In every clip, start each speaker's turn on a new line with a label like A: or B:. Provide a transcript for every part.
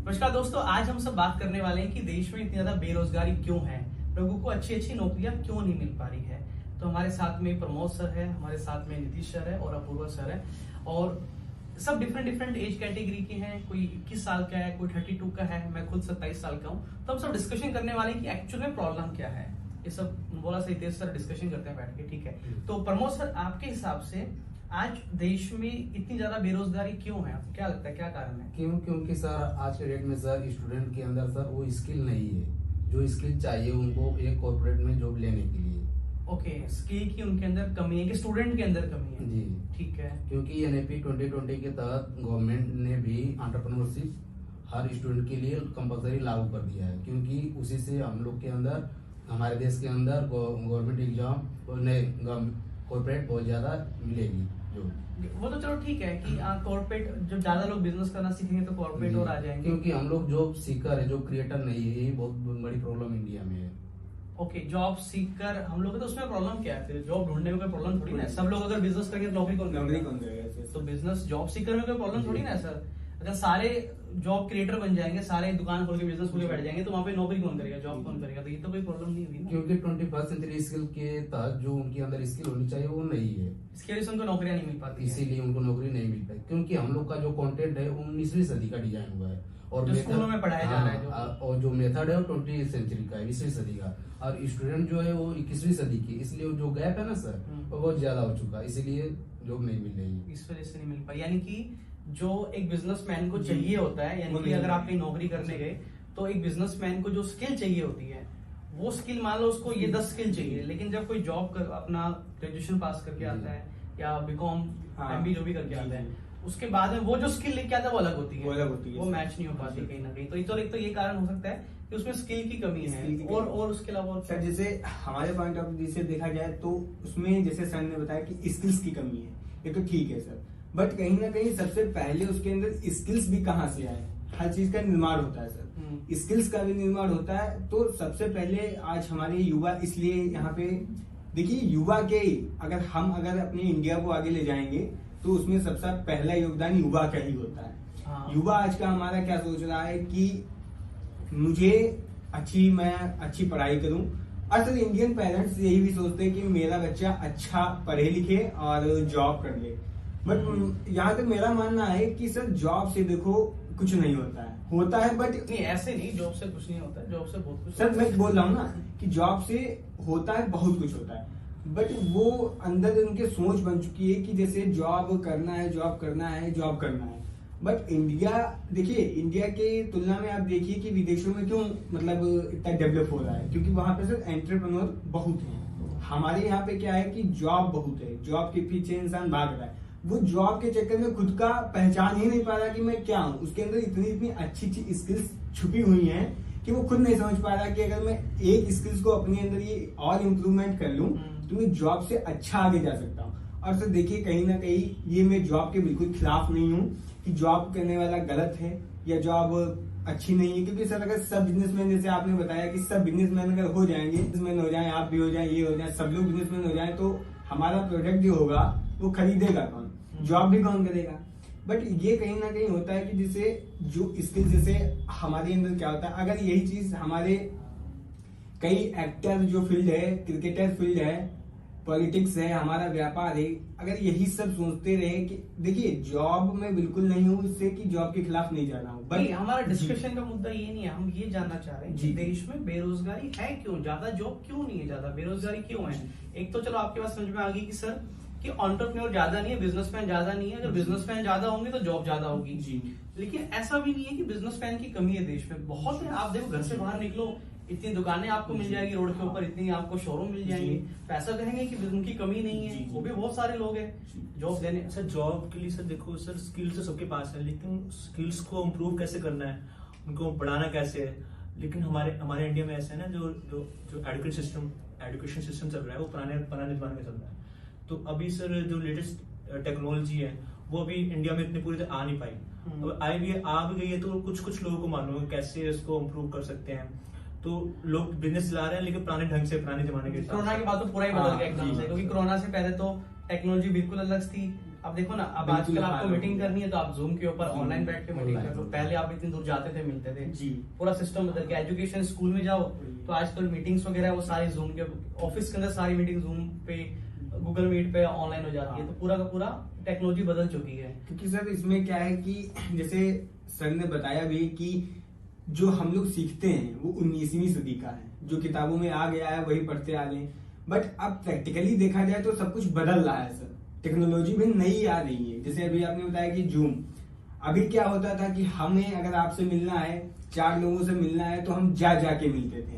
A: नमस्कार दोस्तों, आज हम सब बात करने वाले हैं कि देश में इतनी ज्यादा बेरोजगारी क्यों है, लोगों को अच्छी अच्छी नौकरियां क्यों नहीं मिल पा रही है। तो हमारे साथ में प्रमोद सर है, हमारे साथ में नीतीश सर है और अपूर्वा सर है और सब डिफरेंट एज कैटेगरी के हैं। कोई 21 साल का है, कोई 32 का है, मैं खुद 27 साल का हूँ। तो हम सब डिस्कशन करने वाले हैं कि एक्चुअल में प्रॉब्लम क्या है। ये सब बोला से हितेश सर डिस्कशन करते हैं बैठ के, ठीक है। तो प्रमोद सर, आपके हिसाब से आज देश में इतनी ज्यादा बेरोजगारी क्यों है, आपको क्या लगता है, क्या कारण है?
B: क्योंकि सर आज के डेट में सर स्टूडेंट के अंदर सर वो स्किल नहीं है जो स्किल चाहिए उनको एक कॉर्पोरेट में जॉब लेने के लिए।
A: ओके, स्किल की उनके अंदर कमी है कि स्टूडेंट के अंदर कमी है?
B: जी
A: ठीक है।
B: क्योंकि एनईपी 2020 के तहत गवर्नमेंट ने भी एंटरप्रेन्योरशिप हर स्टूडेंट के लिए कंपलसरी लागू कर दिया है, क्योंकि उसी से हम लोग के अंदर हमारे देश के अंदर गवर्नमेंट एग्जाम और नए कॉर्पोरेट बहुत ज्यादा मिलेगी। जो
A: वो तो चलो ठीक है कि कॉर्पोरेट जब ज्यादा लोग बिजनेस करना सीखेंगे तो कॉर्पोरेट और आ जाएंगे।
B: क्योंकि हम लोग जॉब सीकर है, जॉब क्रिएटर नहीं है, यही बहुत बड़ी प्रॉब्लम इंडिया में है।
A: ओके, जॉब सीकर हम लोग, तो उसमें प्रॉब्लम क्या है? फिर जॉब ढूंढने में कोई प्रॉब्लम थोड़ी ना है। सब लोग अगर बिजनेस करेंगे तो नौकरी कौन करेगा? तो बिजनेस जॉब सीकर में कोई प्रॉब्लम थोड़ी ना है सर। अगर सारे जॉब क्रिएटर बन जाएंगे, सारे दुकान खोल के बिजनेस खोल के बैठ जाएंगे, तो वहाँ पे नौकरी कौन करेगा, जॉब कौन करेगा? तो ये तो कोई प्रॉब्लम नहीं हुई ना।
B: क्योंकि 21st सेंचुरी स्किल के तहत जो उनके अंदर स्किल होनी चाहिए वो नहीं है,
A: इसके वजह से उनको नौकरियां नहीं मिल पाती,
B: इसीलिए उनको नौकरी नहीं मिल पाई। क्योंकि हम लोग का जो कंटेंट है 19वीं सदी का डिजाइन हुआ है और
A: जो स्कूलों में पढ़ाया जा रहा है
B: और जो मेथड है वो 20th सेंचुरी का है, 20वीं सदी का, और स्टूडेंट जो है वो 21वीं सदी की, इसलिए जो गैप है ना सर वो बहुत ज्यादा हो चुका है, इसीलिए जॉब नहीं मिल रही है।
A: इस वजह से नहीं मिल पाई। यानी कि जो एक बिजनेसमैन को चाहिए होता है, यानी कि अगर आप कहीं नौकरी करने गए तो एक बिजनेसमैन को जो स्किल चाहिए होती है वो स्किल, मान लो उसको ये 10 स्किल चाहिए, लेकिन जब कोई जॉब कर अपना ग्रेजुएशन पास करके आता है या बीकॉम एमबी जो भी करके आता है, उसके बाद में वो जो स्किल लेके आता है वो अलग होती है, वो मैच नहीं हो पाती कहीं ना कहीं। तो एक तो ये कारण हो सकता है कि उसमें स्किल की कमी है। और उसके अलावा
C: सर जैसे हमारे पॉइंट ऑफ व्यू से देखा जाए तो उसमें जैसे सर ने बताया कि स्किल्स की कमी है, ये तो ठीक है सर, बट कहीं ना कहीं सबसे पहले उसके अंदर स्किल्स भी कहाँ से आए? हर चीज का निर्माण होता है सर, स्किल्स का भी निर्माण होता है। तो सबसे पहले आज हमारे युवा, इसलिए यहाँ पे देखिए युवा के, अगर अपने इंडिया को आगे ले जाएंगे तो उसमें सबसे पहला योगदान युवा का ही होता है। युवा आज का हमारा क्या सोच रहा है कि मैं अच्छी पढ़ाई करूं, और सर इंडियन पेरेंट्स यही भी सोचते हैं कि मेरा बच्चा अच्छा पढ़े लिखे और जॉब कर ले। बट यहाँ तक मेरा मानना है कि सर जॉब से देखो कुछ नहीं होता है बट
A: नहीं, ऐसे नहीं, जॉब से कुछ नहीं होता है, जॉब से बहुत कुछ
C: सर मैं बोल रहा हूँ ना कि जॉब से होता है, बहुत कुछ होता है, बट वो अंदर उनके सोच बन चुकी है कि जैसे जॉब करना है। बट इंडिया के तुलना में आप देखिए कि विदेशों में क्यों मतलब इतना डेवलप हो रहा है, क्योंकि वहां पे सर एंटरप्रेन्योर बहुत है। हमारे यहाँ पे क्या है कि जॉब बहुत है, जॉब के पीछे इंसान भाग रहा है, वो जॉब के चक्कर में खुद का पहचान ही नहीं पा रहा कि मैं क्या हूँ। उसके अंदर इतनी अच्छी स्किल्स छुपी हुई हैं कि वो खुद नहीं समझ पा रहा कि अगर मैं एक स्किल्स को अपने अंदर ये और इम्प्रूवमेंट कर लूँ तो मैं जॉब से अच्छा आगे जा सकता हूँ। और सर देखिए कहीं ना कहीं ये मैं जॉब के बिल्कुल खिलाफ नहीं हूँ कि जॉब करने वाला गलत है या जॉब अच्छी नहीं है, क्योंकि सर अगर सब बिजनेसमैन, जैसे आपने बताया कि सब बिजनेसमैन अगर हो जाएंगे, बिजनेसमैन हो जाए, आप भी हो जाए, ये हो जाए, सब लोग बिजनेसमैन हो जाए, तो हमारा प्रोडक्ट जो होगा वो खरीदेगा कौन, जॉब भी कौन करेगा? बट ये कहीं ना कहीं होता है कि जैसे जो स्किल, जैसे हमारे अंदर क्या होता है, अगर यही चीज हमारे कई एक्टर जो फील्ड है, क्रिकेटर फील्ड है, पॉलिटिक्स है, हमारा व्यापार है, अगर यही सब सोचते रहे कि देखिए जॉब में बिल्कुल नहीं हूँ, इससे कि जॉब के खिलाफ नहीं जा रहा हूँ, बट
A: हमारा डिस्कशन का मुद्दा ये नहीं है। हम ये जानना चाह रहे हैं कि देश में बेरोजगारी है क्यों, ज्यादा जॉब क्यों नहीं है, ज्यादा बेरोजगारी क्यों है? एक तो चलो आपके पास समझ में आ गई कि सर कि एंटरप्रेन्योर ज्यादा नहीं है, बिजनेसमैन ज्यादा नहीं है। अगर बिजनेसमैन ज्यादा होंगे तो जॉब ज्यादा होगी जी। लेकिन ऐसा भी नहीं है कि बिजनेसमैन की कमी है देश में, बहुत है। आप देखो, घर से बाहर निकलो, इतनी दुकानें आपको मिल जाएगी रोड के ऊपर, इतनी आपको शोरूम मिल जाएंगे। पैसा कहेंगे कि उनकी कमी नहीं है, वो भी बहुत सारे लोग हैं जॉब देने।
D: सर जॉब के लिए सर देखो सर, स्किल्स तो सबके पास है, लेकिन स्किल्स को इम्प्रूव कैसे करना है, उनको बढ़ाना कैसे है। लेकिन हमारे इंडिया में ऐसा है ना, जो एजुकेशन सिस्टम चल रहा है वो पुराने जमाने का चल रहा है। तो अभी सर जो लेटेस्ट टेक्नोलॉजी है वो अभी इंडिया में इतनी पूरी तरह आ नहीं पाई। अब आ भी गई है तो कुछ लोगों को मालूम है कैसे इसको इम्प्रूव कर सकते हैं। तो लोग बिजनेस चला रहे हैं लेकिन पुराने ढंग से, पुराने जमाने के।
A: कोरोना के बाद तो पूरा ही बदल गया एकदम से, क्योंकि कोरोना से पहले तो टेक्नोलॉजी बिल्कुल अलग थी, अब देखो ना, अब
C: बिल्कुल
A: आजकल आपको
C: हाल
A: मीटिंग
C: हो गया।
A: करनी है तो आप जूम के ऊपर
C: Zoom,
A: ऑनलाइन बैठ के मीटिंग कर लो।
B: online।
A: पहले आप इतनी दूर जाते थे, मिलते थे।
C: जी।
A: पूरा सिस्टम बदल गया। एजुकेशन स्कूल में जाओ तो आजकल मीटिंग्स वगैरह वो सारी जूम के, ऑफिस के अंदर सारी मीटिंग जूम पे, गूगल मीट पे ऑनलाइन हो जाती है। तो पूरा का पूरा टेक्नोलॉजी बदल चुकी है।
C: क्योंकि सर इसमें क्या है कि जैसे सर ने बताया भी कि जो हम लोग सीखते हैं वो 19वीं सदी का है, जो किताबों में आ गया है वही पढ़ते आ रहे हैं। बट अब प्रैक्टिकली देखा जाए तो सब कुछ बदल रहा है सर, टेक्नोलॉजी भी नई आ रही है। जैसे अभी आपने बताया कि जूम, अभी क्या होता था कि हमें अगर आपसे मिलना है, 4 लोगों से मिलना है तो हम जा के मिलते थे।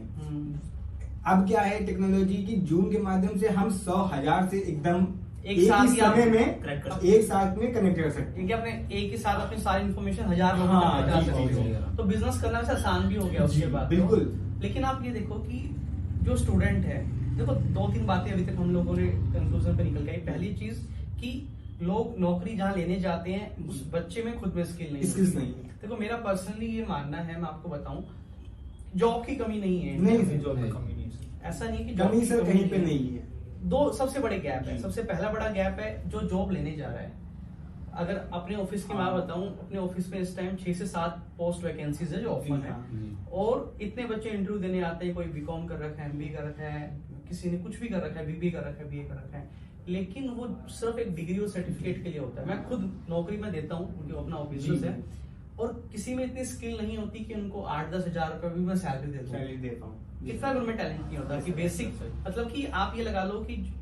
C: अब क्या है टेक्नोलॉजी की, जूम के माध्यम से हम 100,000 से एकदम
A: एक
C: एक
A: साथ
C: ही
A: ही आप
C: समय
D: connect कर
C: में
D: सकते
C: एक साथ में कनेक्ट कर सकते
A: क्योंकि
C: हैं।
A: अपने एक ही साथ अपनी सारी इन्फॉर्मेशन 1000 लोगों
C: हाँ,
A: तक पहुंचा
C: जी,
A: सकते
B: जी,
A: हो।
B: जी।
A: तो बिजनेस करना वैसे आसान भी हो गया उसके
C: जी,
A: बाद तो।
C: बिल्कुल।
A: लेकिन आप ये देखो कि जो स्टूडेंट है, देखो 2-3 बातें अभी तक हम लोगों ने कंक्लूजन पे निकल गई। पहली चीज कि लोग नौकरी जहाँ लेने जाते हैं उस बच्चे में खुद में स्किल नहीं
C: Skills
A: होती।
C: नहीं है।
A: देखो मेरा पर्सनली ये मानना है, मैं आपको बताऊं, जॉब की कमी नहीं है
C: नहीं,
A: इंडिया में।
D: जॉब
B: नहीं।
D: में कमी नहीं है सर।
A: ऐसा नहीं कि job
C: कमी
A: की
C: सर
A: कमी
C: कहीं पे नहीं है।
A: 2 सबसे बड़े गैप है।
C: जी।
A: सबसे पहला बड़ा गैप है जो जॉब लेने जा रहा है। अगर अपने ऑफिस की मैं
C: हाँ।
A: बताऊं, अपने ऑफिस में इस टाइम 6 से 7 पोस्ट वैकेंसीज है जो
C: जी,
A: ओपन है।
C: हाँ।
B: जी।
A: और इतने बच्चे इंटरव्यू देने आते हैं, कोई बीकॉम कर रखा है, एमबीए कर रखा है, किसी ने कुछ भी कर रखा है, बीबीए कर रखा है, बीए कर रखा है, लेकिन वो सिर्फ एक डिग्री और सर्टिफिकेट के लिए होता है। मैं खुद नौकरी में देता हूँ, उनके अपना बिजनेस
C: जी।
A: है, और किसी में इतनी स्किल नहीं होती कि उनको 8-10 हजार रुपए भी मैं सैलरी दे दूँ।
C: सैलरी देता हूँ।
A: कितना भी उनमें टैलेंट नहीं होता कि बेसिक, मतलब कि आप ये लगा लो कि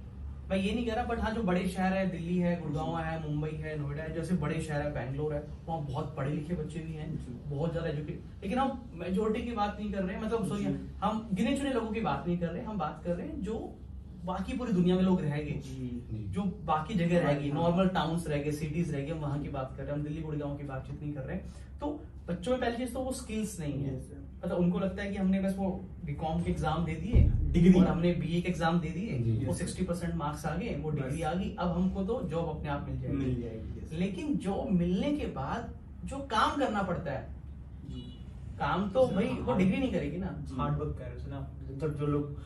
A: मैं ये नहीं कह रहा, बट हाँ जो बड़े शहर है, दिल्ली है, गुड़गांव है, मुंबई है, नोएडा है, जैसे बड़े शहर है, बैंगलोर है, वहाँ बहुत पढ़े लिखे बच्चे भी हैं, बहुत ज्यादा एजुकेट। लेकिन हम मेजोरिटी की बात नहीं कर रहे हैं, मतलब सॉरी, हम गिने चुने लोगों की बात नहीं कर रहे, हम बात कर रहे हैं जो बाकी पूरी दुनिया में लोग रह गए,
C: जी।
A: जो बाकी जगह रह गई, नॉर्मल टाउन्स रह गए, सिटीज रह गए, हम वहां की बात कर रहे हैं, हम दिल्ली गुड़गांव की बातचीत नहीं कर रहे हैं। तो बच्चों में पहली चीज तो वो स्किल्स नहीं है।
C: Yes, sir.
A: मतलब उनको लगता है कि हमने बस वो बीकॉम के एग्जाम दे दिए,
C: डिग्री।
A: और हमने बीए के एग्जाम दे दिए,
B: जी,
A: वो
C: yes, sir.
A: 60% मार्क्स आ गए, वो
C: बस।
A: डिग्री आ गई, अब हमको तो जॉब अपने आप मिल जाएगी।
C: मिल जाएगी, yes.
A: लेकिन जॉब मिलने के बाद जो काम करना पड़ता है,
C: जी।
A: काम तो भाई वो डिग्री नहीं करेगी ना।
D: हार्ड वर्क कह रहे हो ना, जब जो लोग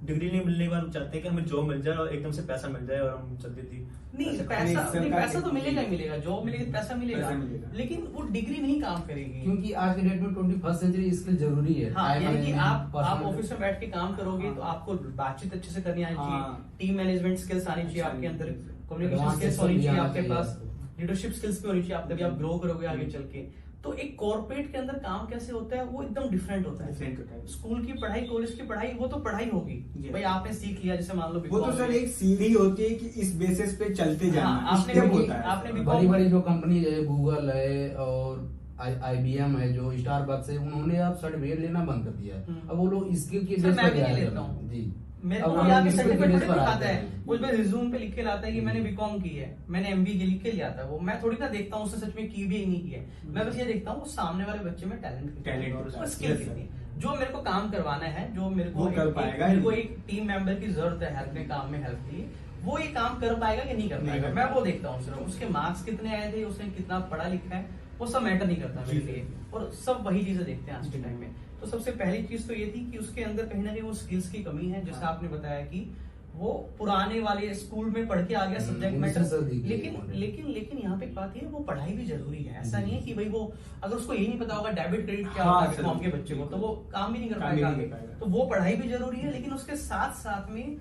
D: डिग्री नहीं मिलने के बाद चाहते हैं कि हमें जॉब मिल जाए और एकदम से पैसा मिल जाए और हम जल्दी
A: नहीं,
D: ऐसे
A: पैसा
C: सरकार
A: नहीं, पैसा तो
C: की-
A: मिलेगा ही मिलेगा, जॉब मिलेगी तो पैसा मिलेगा,
C: पैसा मिलेगा।
A: लेकिन वो डिग्री नहीं काम करेगी।
B: क्योंकि आज के डेट में 21st सेंचुरी स्किल जरूरी है।
A: हाँ,
B: टाइम
A: यानी कि
B: मैनेजमेंट,
A: आप
B: पर्सनल-
A: ऑफिस में बैठ के काम करोगे
C: हाँ।
A: तो आपको बातचीत अच्छे से करनी आनी चाहिए,
C: हाँ।
A: टीम मैनेजमेंट स्किल्स आनी चाहिए
C: अच्छा,
A: आपके अंदर,
C: जी, जी।
A: कम्युनिकेशन
B: Advanced
A: स्किल्स
B: system
A: होनी
B: भी
A: चाहिए
B: आना
A: आपके
B: चाहिए
A: पास,
B: आपको।
A: लीडरशिप स्किल्स भी होनी चाहिए, आप तभी आप ग्रो करोगे आगे चल के। तो एक कॉर्पोरेट के अंदर काम कैसे होता है वो एकदम डिफरेंट होता है।
C: Different होता है।
A: स्कूल की पढ़ाई, कॉलेज की पढ़ाई, वो तो पढ़ाई होगी,
C: Yes.
A: भाई आपने सीख लिया, जैसे मान लो
C: वो तो
A: BCom
C: सर
A: में।
C: एक सीढ़ी होती है कि इस बेसिस पे चलते जाना,
A: हाँ, आपने
C: स्टेप
A: भी-
C: होता है।
A: आपने भी-
B: बड़ी बड़ी जो कंपनी है, गूगल है और IBM है, जो स्टारबक्स है, उन्होंने अब सर्टिफिकेट लेना बंद कर दिया है। अब वो लोग स्किल के
A: सर,
B: बेस
A: मैं
B: पर
A: भी नहीं
B: जाया
A: लेता
B: करते हैं।
A: हूँ।
B: जी,
A: मेरे
B: अब
A: को
B: हम
A: यहाँ के
B: skill के
A: सर्टिफिकेट
B: बेस
A: थोड़ी
B: पर
A: दिखाता
B: आते
A: है,
B: हैं।
A: वो इसमें रिज्यूम पे लिख के लाता है कि मैंने बीकॉम की है, मैंने एमबीए की लिख के लिया था, वो मैं थोड़ी ना देखता हूँ उसने सच में की भी या नहीं की है। मैं बस ये देखता हूँ सामने वाले बच्चे में
C: Talent होता है।
A: स्किल
C: Yes,
A: कितनी
C: sir.
A: है। जो मेरे को काम करवाना है, जो मेरे को
C: वो कर पाएगा
A: मेरे
C: ही।
A: को एक टीम मेंबर की जरूरत है अपने काम में हेल्प के लिए, वो ये काम कर पाएगा कि नहीं कर
C: नहीं
A: पाएगा,
C: कर
A: मैं
C: पाएगा।
A: वो देखता हूँ सिर्फ। उसके मार्क्स कितने आए थे, उसने कितना पढ़ा लिखा है, वो सब मैटर नहीं करता मेरे
C: जी।
A: लिए, और सब वही चीजें देखते हैं आज के टाइम में। तो सबसे पहली चीज तो ये थी कि उसके अंदर कहीं ना कहीं वो स्किल्स की कमी है, जैसे आपने बताया कि वो पुराने वाले स्कूल में पढ़ के आ गया सब्जेक्ट मैटर।
B: 19
A: लेकिन लेकिन लेकिन यहाँ पे एक बात है, वो पढ़ाई भी जरूरी है। ऐसा नहीं है कि भाई वो अगर उसको यही नहीं पता होगा डेबिट क्रेडिट क्या
C: हाँ,
A: होता है
C: सर,
A: बीकॉम के बच्चे को, तो वो काम भी नहीं कर
C: काम भी
A: पाएगा
C: नहीं
A: आगे।
C: कर पाएगा।
A: तो वो पढ़ाई भी जरूरी है, लेकिन उसके साथ साथ में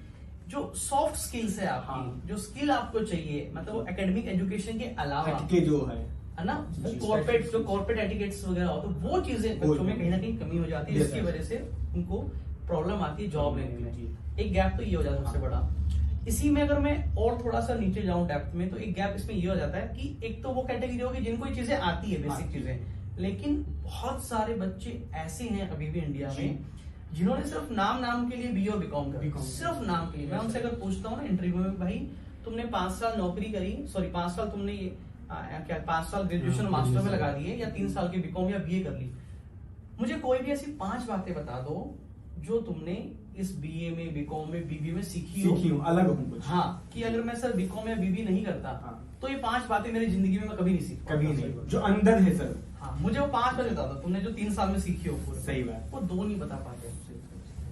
A: जो सॉफ्ट स्किल्स है आपकी,
C: हाँ।
A: जो स्किल आपको चाहिए, मतलब वो एकेडमिक एजुकेशन के अलावा
C: हटके जो है
A: है ना, वो
C: जी,
A: कॉर्पोरेट जो कॉर्पोरेट एटिकेट्स वगैरह हो, तो वो चीजें
C: वो
A: बच्चों में कहीं ना कहीं कमी हो जाती है,
C: Yes,
A: जिसकी
C: sir.
A: वजह से उनको प्रॉब्लम आती है जॉब लेने में।
C: जी।
A: एक गैप तो ये हो जाता है सबसे
C: हाँ।
A: बड़ा। इसी में अगर मैं और थोड़ा सा नीचे जाऊं डेप्थ में, तो एक गैप इसमें ये हो जाता है कि एक तो वो कैटेगरी होगी जिनको ये चीजें आती है, बेसिक
C: आती है।
A: चीजें, लेकिन बहुत सारे बच्चे ऐसे हैं अभी भी इंडिया
C: जी।
A: में जिन्होंने सिर्फ नाम के लिए बीए और बीकॉम कर,
C: BCom
A: सिर्फ नाम के लिए। मैं उनसे अगर पूछता हूँ ना इंटरव्यू में, भाई तुमने 5 साल नौकरी करी, सॉरी 5 साल तुमने ये क्या 5 साल ग्रेजुएशन
B: हाँ,
A: मास्टर में
B: graduation।
A: लगा दिए, या 3 साल की बीकॉम या बीए कर ली, मुझे कोई भी ऐसी 5 बातें बता दो जो तुमने इस बीए में, बीकॉम में, बीबीए में सीखी
C: सीखी हूँ, अलग हूँ कुछ।
A: हाँ, कि अगर मैं सर बीकॉम या बीबी नहीं करता,
C: हाँ।
A: तो ये 5 बातें मेरी जिंदगी में मैं कभी नहीं सीख
C: कभी नहीं, जो अंदर है सर।
A: हाँ, मुझे वो 5 बातें बता दो तुमने जो 3 साल में सीखी हो पूरे,
C: सही बात।
A: वो 2 नहीं बता पाते।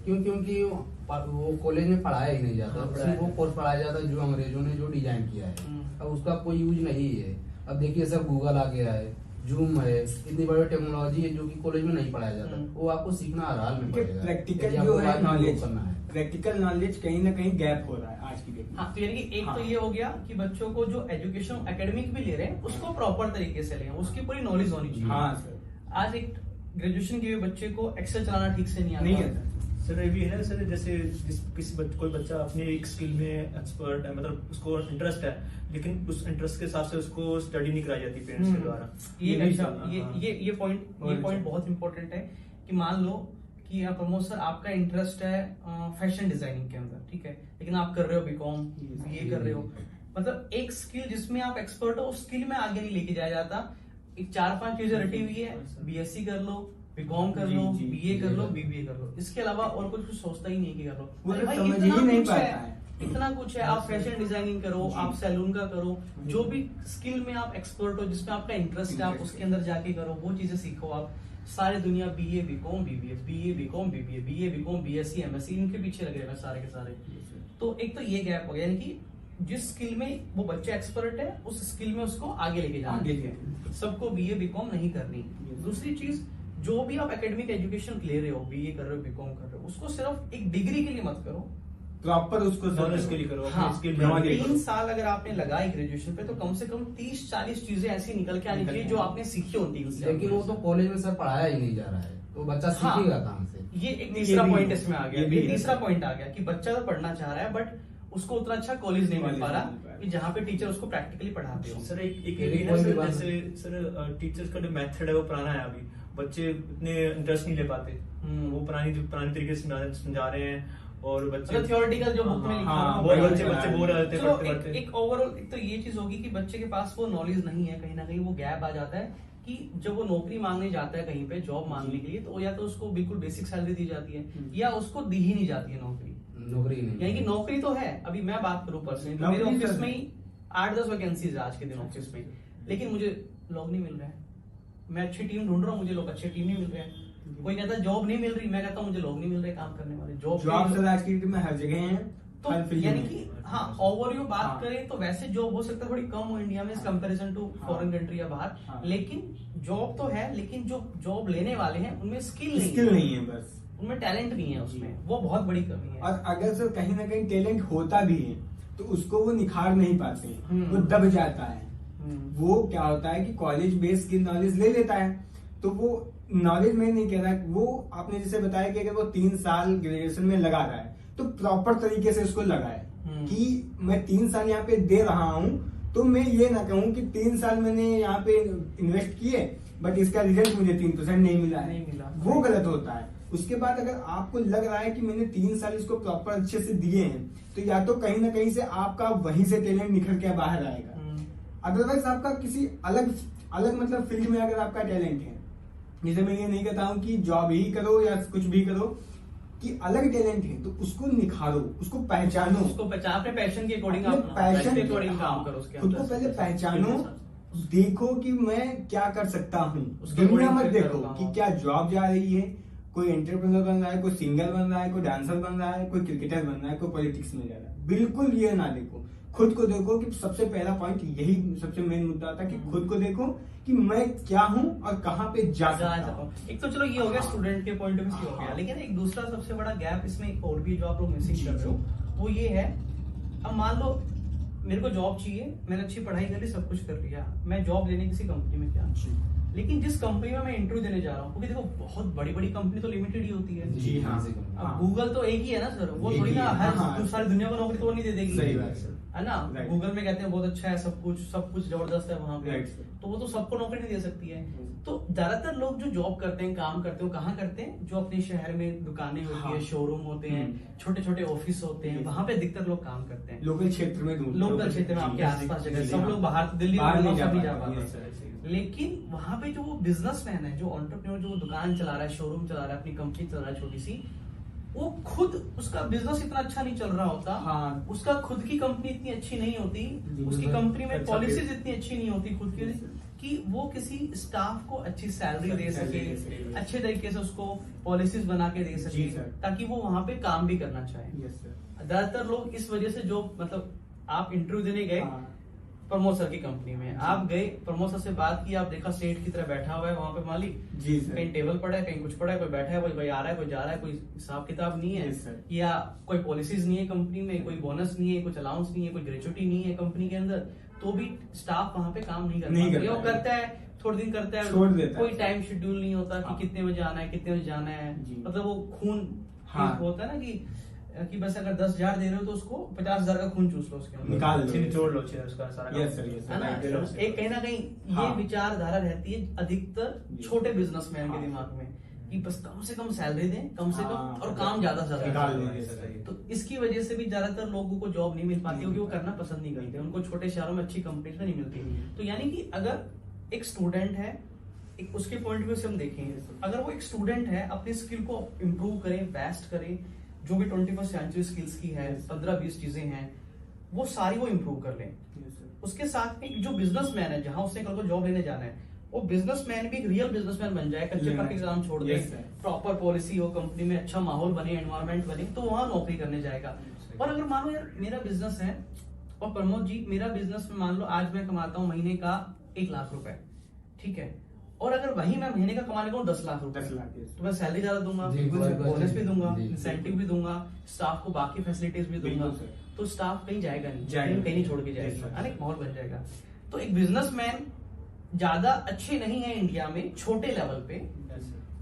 B: क्योंकि वो कॉलेज में पढ़ाया ही नहीं जाता, सिर्फ वो कोर्स पढ़ाया जाता है जो अंग्रेजों ने जो डिजाइन किया है। अब उसका कोई यूज नहीं है। अब देखिए सर, गूगल आ गया है, जूम है, इतनी बड़ी टेक्नोलॉजी है जो कि कॉलेज में नहीं पढ़ाया जाता, वो आपको सीखना हर हाल में पड़ेगा।
C: प्रैक्टिकल
B: यदि
C: जो
B: आपको
C: है
B: बाद में
C: नॉलेज,
B: यूज करना है।
C: प्रैक्टिकल नॉलेज कहीं ना कहीं गैप हो रहा है आज की डेट में।
A: हाँ, तो यानी कि एक
C: हाँ।
A: तो ये हो गया कि बच्चों को जो एजुकेशन एकेडमिक भी ले रहे हैं उसको प्रॉपर तरीके से लें, उसकी पूरी नॉलेज होनी चाहिए।
C: हाँ सर,
A: आज एक ग्रेजुएशन के बच्चे को एक्सेल चलाना ठीक से नहीं
C: नहीं
A: आता।
C: है
D: सर ये भी है सर, जैसे कोई बच्चा अपने एक स्किल में एक्सपर्ट है, मतलब उसको इंटरेस्ट है, लेकिन उस इंटरेस्ट के हिसाब से उसको स्टडी नहीं कराई जाती पेरेंट्स के द्वारा।
A: ये
D: भी
A: अच्छा,
D: हाँ, हाँ।
A: ये पॉइंट बहुत इंपॉर्टेंट है कि मान लो कि प्रमोद सर आपका इंटरेस्ट है फैशन डिजाइनिंग के अंदर, ठीक है, लेकिन आप कर रहे हो बीकॉम, बीए कर रहे हो, मतलब एक स्किल जिसमें आप एक्सपर्ट हो उस स्किल में आगे नहीं लेके जाया जाता। एक 4-5 चीजें रटी हुई है, बीएससी कर लो, बीकॉम कर लो,
C: जी,
A: बीए कर लो, बीबीए कर लो, इसके अलावा और कुछ सोचता ही नहीं कि कर लो।
C: वो
A: अरे
C: तो
A: भाई,
C: समझ
A: इतना
C: ही नहीं
A: कुछ
C: पाता
A: है,
C: है।
A: इतना कुछ है, आप फैशन डिजाइनिंग करो, आप सैलून का करो, जो भी स्किल में आप एक्सपर्ट हो, जिसमें आपका इंटरेस्ट है, आप उसके अंदर जाके करो, वो चीजें सीखो। आप सारी दुनिया BA BCom BBA, BA BCom BBA, BA BCom BSc MSc, इनके पीछे लगे हुए सारे के सारे। तो एक तो ये गैप हो गया, यानी कि जिस स्किल में वो बच्चा एक्सपर्ट है उस स्किल में उसको आगे लेके जाना है। सबको बीए बीकॉम नहीं करनी। दूसरी चीज, जो भी आप एकेडमिक एजुकेशन ले रहे हो, बीए कर रहे हो, बीकॉम कर रहे हो, उसको सिर्फ एक डिग्री के लिए मत करो,
C: प्रॉपर उसको
D: नॉलेज के लिए करो।
A: हाँ,
D: स्किल
A: 3 साल अगर आपने लगाई ग्रेजुएशन पे तो कम से कम 30-40 चीजें ऐसी निकल के आनी चाहिए जो आपने सीखी होती है।
B: लेकिन वो तो कॉलेज में सर पढ़ाया ही नहीं जा रहा है, तो बच्चा
A: हाँ।
B: सीखेगा कहाँ से?
A: ये एक तीसरा
C: भी
A: पॉइंट
C: है।
A: इसमें आ गया,
C: ये भी
A: ये
C: है।
A: तीसरा पॉइंट आ गया कि बच्चा तो पढ़ना चाह रहा है बट उसको उतना अच्छा कॉलेज नहीं मिल
C: कॉलेज
A: पा
C: नहीं मिल पा
A: रहा
C: रहा।
A: कि जहाँ पे टीचर उसको प्रैक्टिकली पढ़ाते हो।
D: सर एक
B: ये
D: भी है
B: कोई भी
D: सर,
B: बात
D: जैसे सर टीचर्स का जो मेथड है वो पुराना है, अभी बच्चे इतने इंटरेस्ट नहीं ले पाते, वो पुरानी तरीके से समझा रहे हैं और बच्चे
A: मतलब थियोरेटिकल जो बुक में लिखा
C: हाँ,
A: है,
D: बहुत
A: वो
D: बच्चे
A: पढ़ना है।
D: बोर हो जाते हैं
A: चलो,
D: पढ़ते पढ़ते।
A: एक ओवरऑल एक तो ये चीज होगी कि बच्चे के पास वो नॉलेज नहीं है, कहीं ना कहीं वो गैप आ जाता है कि जब वो नौकरी मांगने जाता है कहीं पे जॉब मांगने के लिए, तो या तो उसको बिल्कुल बेसिक सैलरी दी जाती है या उसको दी ही नहीं जाती है नौकरी।
B: नौकरी नहीं।
A: यानी कि नौकरी तो है, अभी मैं बात करूं पर्सनली, तो मेरे
C: नौकरी
A: ऑफिस
C: तो
A: में
C: है।
A: ही 8-10 वैकेंसीज है आज के दिन ऑफिस में, लेकिन मुझे लोग नहीं मिल रहे हैं। मैं अच्छी टीम ढूंढ रहा हूँ, मुझे लोग अच्छे टीम नहीं मिल रहे हैं। कोई कहता है जॉब नहीं मिल रही, मैं कहता हूँ मुझे लोग नहीं मिल रहे काम करने वाले।
C: जॉब सर आज की डेट में हर जगह है,
A: तो
C: हर फील्ड
A: यानी
C: में।
A: कि हाँ, ओवरव्यू बात
C: हाँ।
A: करें तो वैसे जॉब हो सकता है थोड़ी कम हो इंडिया में कंपैरिजन टू
C: हाँ।
A: फॉरेन कंट्री या बाहर,
C: हाँ।
A: लेकिन जॉब तो है, लेकिन जो जॉब लेने वाले हैं उनमें स्किल
C: नहीं है बस।
A: उनमें टैलेंट नहीं है, उसमें वो बहुत बड़ी कमी है।
C: और अगर सर कहीं ना कहीं टैलेंट होता भी है तो उसको वो निखार नहीं पाते हैं,
A: हम्म।
C: वो दब जाता है। वो क्या होता है कि कॉलेज बेस्ड की नॉलेज ले लेता है, तो वो नॉलेज में नहीं कह रहा है। वो आपने जैसे बताया कि अगर वो 3 साल ग्रेजुएशन में लगा रहा है तो प्रॉपर तरीके से उसको लगाए कि मैं 3 साल यहाँ पे दे रहा हूँ, तो मैं ये ना कहूँ कि 3 साल मैंने यहाँ पे इन्वेस्ट किए बट इसका रिजल्ट मुझे 3% नहीं मिला है,
A: नहीं मिला।
C: वो गलत होता है। उसके बाद अगर आपको लग रहा है कि मैंने 3 साल इसको प्रॉपर अच्छे से दिए हैं, तो या तो कहीं ना कहीं से आपका वहीं से टैलेंट निखर के बाहर आएगा। अदरवाइज आपका किसी अलग मतलब फील्ड में अगर आपका टैलेंट है, जैसे मैं ये नहीं कहता हूँ कि जॉब ही करो या कुछ भी करो, कि अलग टैलेंट है तो उसको निखारो, उसको पहचानो,
A: उसको पहचान, अपने पैशन के अकॉर्डिंग
C: अपने पैशन
A: के अकॉर्डिंग काम करो, उसके
C: खुद को
A: अंदर
C: पहले पहचानो, देखो कि मैं क्या कर सकता हूँ।
A: उसके
C: दुनिया
A: according
C: मत
A: फिर
C: देखो
A: करो,
C: कि
A: हाँ।
C: क्या जॉब जा रही है, कोई एंटरप्रेन्योर बन रहा है, कोई सिंगर बन रहा है, कोई डांसर बन रहा है, कोई क्रिकेटर बन रहा है, कोई पॉलिटिक्स में जा रहा है। बिल्कुल ये ना देखो, खुद को देखो कि सबसे पहला पॉइंट यही सबसे मेन मुद्दा था कि खुद को देखो कि मैं क्या हूँ और कहाँ पे जा सकता हूँ।
A: एक तो चलो ये हो गया
C: हाँ।
A: स्टूडेंट के पॉइंट ऑफ व्यू से हो गया, लेकिन एक दूसरा सबसे बड़ा गैप इसमें और भी जो आप लोग मिसिंग कर रहे हो वो ये है, अब मान लो मेरे को जॉब चाहिए, मैंने अच्छी पढ़ाई कर ली, सब कुछ कर लिया, मैं जॉब लेने किसी कंपनी में क्या, लेकिन जिस कंपनी में मैं इंटरव्यू देने जा रहा हूँ, क्योंकि देखो बहुत बड़ी बड़ी कंपनी तो लिमिटेड ही होती है।
C: जी हाँ।
A: अब गूगल तो एक ही है ना सर, वो
C: एक
A: थोड़ी
C: ही
A: ना
C: है, हाँ।
A: हर सारी दुनिया को नौकरी तो वो नहीं दे देगी।
C: सही बात है।
A: है ना,
C: Right.
A: गूगल में कहते हैं बहुत अच्छा है, सब कुछ जबरदस्त है वहां पे,
C: Right, sir.
A: तो वो तो सबको नौकरी नहीं दे सकती है। तो ज्यादातर लोग जो जॉब करते हैं, काम करते हैं, कहाँ करते हैं, जो अपने शहर में दुकानें होती है,
C: हाँ।
A: शोरूम होते हैं, छोटे छोटे ऑफिस होते हैं, वहां पे अधिकतर लोग काम करते हैं।
C: लोकल क्षेत्र में
A: लोकल क्षेत्र में आपके आसपास जगह, सब लोग बाहर दिल्ली
C: बाहर नहीं
A: नहीं जा
C: पाते।
A: पाते, लेकिन वहां पे जो वो बिजनेसमैन है, जो एंटरप्रेन्योर, जो दुकान चला रहा है, शोरूम चला रहा है, अपनी कंपनी चला रहा है छोटी सी, वो खुद उसका बिजनेस इतना अच्छा नहीं चल रहा होता,
C: हाँ।
A: उसका खुद की कंपनी इतनी अच्छी नहीं होती,
B: जी,
A: उसकी
B: बिल्कुल।
A: कंपनी में
D: अच्छा
A: पॉलिसीज इतनी अच्छी नहीं होती खुद की, कि वो किसी स्टाफ को अच्छी सैलरी दे सके,
C: दे सके।
A: अच्छे तरीके से उसको पॉलिसीज बना के दे सके,
C: जी सर।
A: ताकि वो वहां पे काम भी करना चाहे।
C: Yes sir.
A: ज्यादातर लोग इस वजह से जो मतलब आप इंटरव्यू देने गए
C: हाँ।
A: प्रमोद सर की कंपनी में, आप गए, प्रमोद सर से बात की, आप देखा सेठ की तरह बैठा हुआ है वहां पे मालिक,
C: जी सर।
A: कहीं टेबल पड़ा है, कहीं कुछ पड़ा है, कोई बैठा है, कोई आ रहा है, कोई जा रहा है, कोई हिसाब किताब नहीं है,
C: Yes, sir.
A: या कोई पॉलिसीज नहीं है कंपनी में, कोई बोनस नहीं है, कुछ अलाउंस नहीं है, कोई ग्रेचुटी नहीं है कंपनी के अंदर, तो भी स्टाफ वहां पे काम नहीं
C: नहीं
A: करता,
C: करता
A: वो
C: है।
A: करता है थोड़े दिन करता है,
C: छोड़ देता है।
A: कोई टाइम शेड्यूल नहीं होता कि
C: हाँ।
A: कितने बजे आना है, कितने बजे जाना है,
C: जी।
A: मतलब वो खून
C: हाँ।
A: होता है ना कि बस अगर 10,000 दे रहे हो तो उसको 50,000 का खून चूस लो उसके अंदर।
C: निकाल लो।
D: निचोड़ लो अच्छे से उसका सारा
C: Yes, sir, yes, sir.
A: है ना?
C: Right, right, sir.
A: एक कहीं ना कहीं ये
C: हाँ।
A: विचारधारा रहती है अधिकतर
C: जी।
A: छोटे बिजनेसमैन के
C: हाँ।
A: दिमाग में कि बस कम से कम सैलरी दें, कम से
C: हाँ,
A: कम, और काम ज्यादा से
C: निकाल
A: ज्यादा
C: दें,
A: करें।
C: yes, sir.
A: तो इसकी वजह से भी ज्यादातर लोगों को जॉब नहीं मिल पाती, क्योंकि वो करना पसंद नहीं करते, उनको छोटे शहरों में अच्छी कंपनीज में नहीं मिलती। तो यानी कि अगर एक स्टूडेंट है, एक उसके पॉइंट व्यू से हम देखें, अगर वो एक स्टूडेंट है, अपनी स्किल को इम्प्रूव करे, बेस्ट करे, जो भी 21st सेंचुरी स्किल्स की है, 15-20 चीजें हैं, वो सारी वो इम्प्रूव कर लें।
C: Yes, sir.
A: उसके साथ में जो बिजनेसमैन है, जहां उसने कल को जॉब लेने जाना है, वो बिजनेसमैन भी एक रियल बिजनेसमैन बन जाए, कच्चे
C: Yeah.
A: पक्के एग्जाम छोड़ दे,
C: Yes, sir.
A: प्रॉपर पॉलिसी हो, कंपनी में अच्छा माहौल बने, एनवायरनमेंट बने, तो वहां नौकरी करने जाएगा। और अगर मानो यार मेरा बिजनेस है, और प्रमोद जी मेरा बिजनेस में मान लो आज मैं कमाता हूँ महीने का 1 लाख रुपए, ठीक है, और अगर वही मैं महीने का कमाने को 10 लाख रुपए,
C: 10 लाख, yes.
A: तो मैं सैलरी ज्यादा दूंगा,
B: जी,
A: कुछ
B: बस,
A: बोनस भी दूंगा,
B: जी,
A: इंसेंटिव भी दूंगा, स्टाफ को बाकी फैसिलिटीज भी दूंगा,
C: बिल्कुल, सर।
A: तो स्टाफ कहीं जाएगा नहीं,
C: जाएगा
A: कहीं नहीं छोड़ के
C: Yes,
A: जाएगा,
C: sir.
A: है ना? एक माहौल बन जाएगा। तो एक बिजनेसमैन ज्यादा अच्छे नहीं है इंडिया में छोटे लेवल पे,